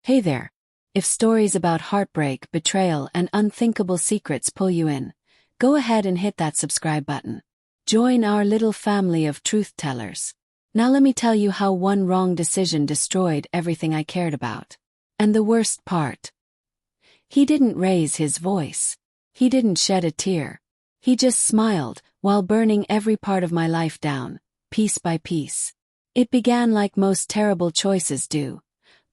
Hey there. If stories about heartbreak, betrayal, and unthinkable secrets pull you in, go ahead and hit that subscribe button. Join our little family of truth tellers. Now let me tell you how one wrong decision destroyed everything I cared about. And the worst part. He didn't raise his voice. He didn't shed a tear. He just smiled, while burning every part of my life down, piece by piece. It began like most terrible choices do.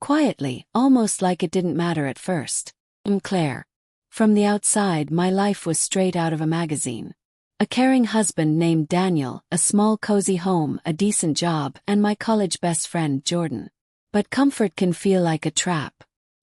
Quietly, almost like it didn't matter at first. Claire. From the outside, my life was straight out of a magazine. A caring husband named Daniel, a small cozy home, a decent job, and my college best friend Jordan. But comfort can feel like a trap.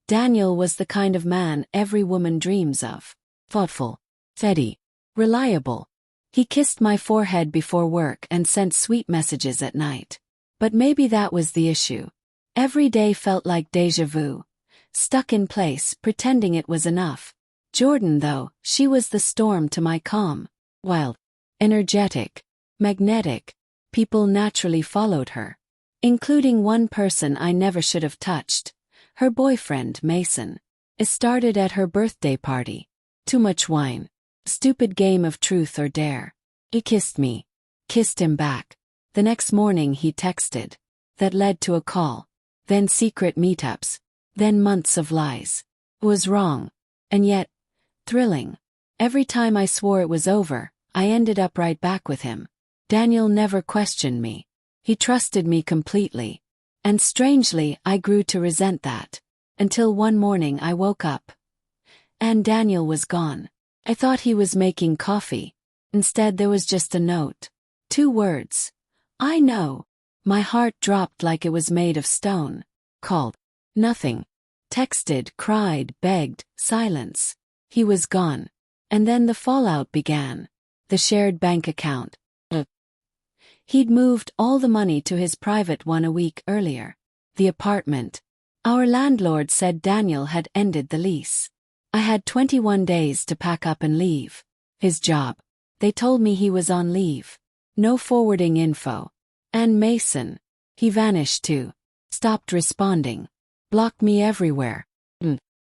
Daniel was the kind of man every woman dreams of. Thoughtful, steady, reliable. He kissed my forehead before work and sent sweet messages at night. But maybe that was the issue. Every day felt like déjà vu. Stuck in place, pretending it was enough. Jordan, though, she was the storm to my calm. Wild, energetic, magnetic. People naturally followed her. Including one person I never should have touched. Her boyfriend, Mason. It started at her birthday party. Too much wine. Stupid game of truth or dare. He kissed me. Kissed him back. The next morning he texted. That led to a call. Then secret meetups. Then months of lies. It was wrong. And yet, thrilling. Every time I swore it was over, I ended up right back with him. Daniel never questioned me. He trusted me completely. And strangely, I grew to resent that. Until one morning I woke up. And Daniel was gone. I thought he was making coffee. Instead there was just a note. 2 words. I know. My heart dropped like it was made of stone. Called. Nothing. Texted, cried, begged, silence. He was gone. And then the fallout began. The shared bank account. He'd moved all the money to his private one a week earlier. The apartment. Our landlord said Daniel had ended the lease. I had 21 days to pack up and leave. His job. They told me he was on leave. No forwarding info. And Mason. He vanished too. Stopped responding. Blocked me everywhere.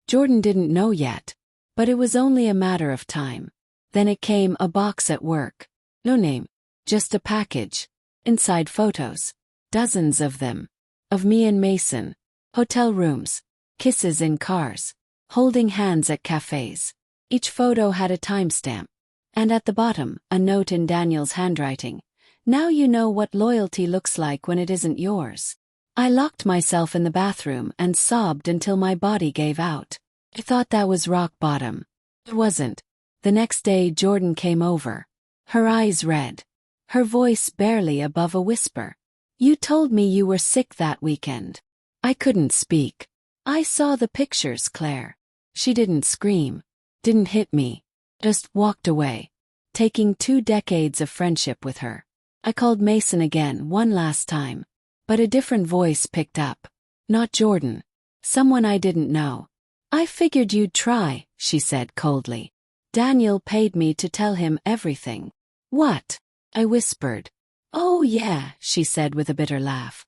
Jordan didn't know yet. But it was only a matter of time. Then it came, a box at work. No name. Just a package. Inside photos. Dozens of them. Of me and Mason. Hotel rooms. Kisses in cars. Holding hands at cafes. Each photo had a timestamp. And at the bottom, a note in Daniel's handwriting. Now you know what loyalty looks like when it isn't yours. I locked myself in the bathroom and sobbed until my body gave out. I thought that was rock bottom. It wasn't. The next day Jordan came over. Her eyes red. Her voice barely above a whisper. You told me you were sick that weekend. I couldn't speak. I saw the pictures, Claire. She didn't scream. Didn't hit me. Just walked away. Taking 2 decades of friendship with her. I called Mason again one last time. But a different voice picked up. Not Jordan. Someone I didn't know. I figured you'd try, she said coldly. Daniel paid me to tell him everything. What? I whispered. Oh yeah, she said with a bitter laugh.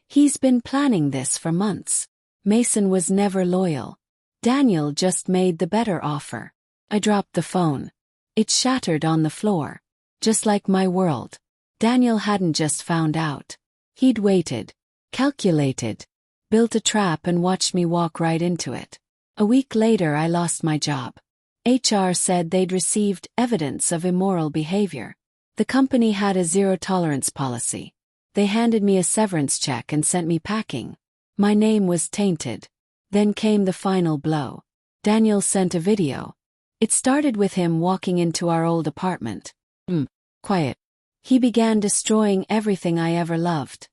He's been planning this for months. Mason was never loyal. Daniel just made the better offer. I dropped the phone. It shattered on the floor. Just like my world. Daniel hadn't just found out. He'd waited. Calculated. Built a trap and watched me walk right into it. A week later I lost my job. HR said they'd received evidence of immoral behavior. The company had a zero-tolerance policy. They handed me a severance check and sent me packing. My name was tainted. Then came the final blow. Daniel sent a video. It started with him walking into our old apartment. Quiet. He began destroying everything I ever loved.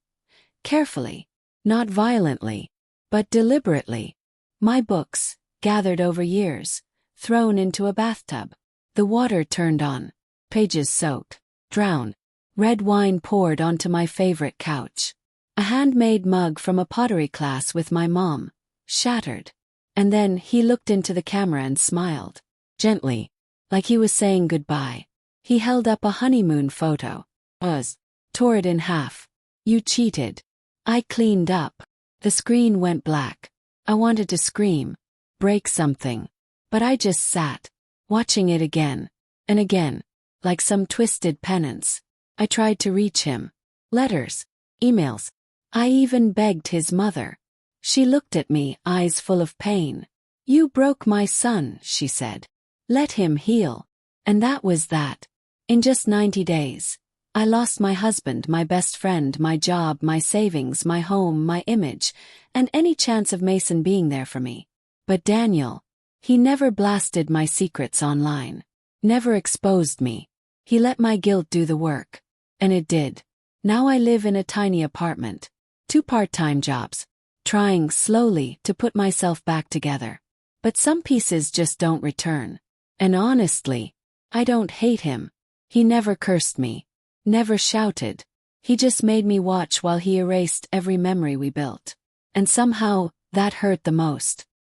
Carefully. Not violently. But deliberately. My books, gathered over years, thrown into a bathtub. The water turned on. Pages soaked. Drowned. Red wine poured onto my favorite couch. A handmade mug from a pottery class with my mom. Shattered. And then he looked into the camera and smiled. Gently. Like he was saying goodbye. He held up a honeymoon photo. Tore it in half. You cheated. I cleaned up. The screen went black. I wanted to scream, break something. But I just sat, watching it again and again, like some twisted penance. I tried to reach him. Letters, emails. I even begged his mother. She looked at me, eyes full of pain. "You broke my son," she said. "Let him heal." And that was that. In just 90 days, I lost my husband, my best friend, my job, my savings, my home, my image, and any chance of Mason being there for me. But Daniel, he never blasted my secrets online. Never exposed me. He let my guilt do the work. And it did. Now I live in a tiny apartment. 2 part-time jobs. Trying slowly to put myself back together. But some pieces just don't return. And honestly, I don't hate him. He never cursed me. Never shouted. He just made me watch while he erased every memory we built. And somehow, that hurt the most.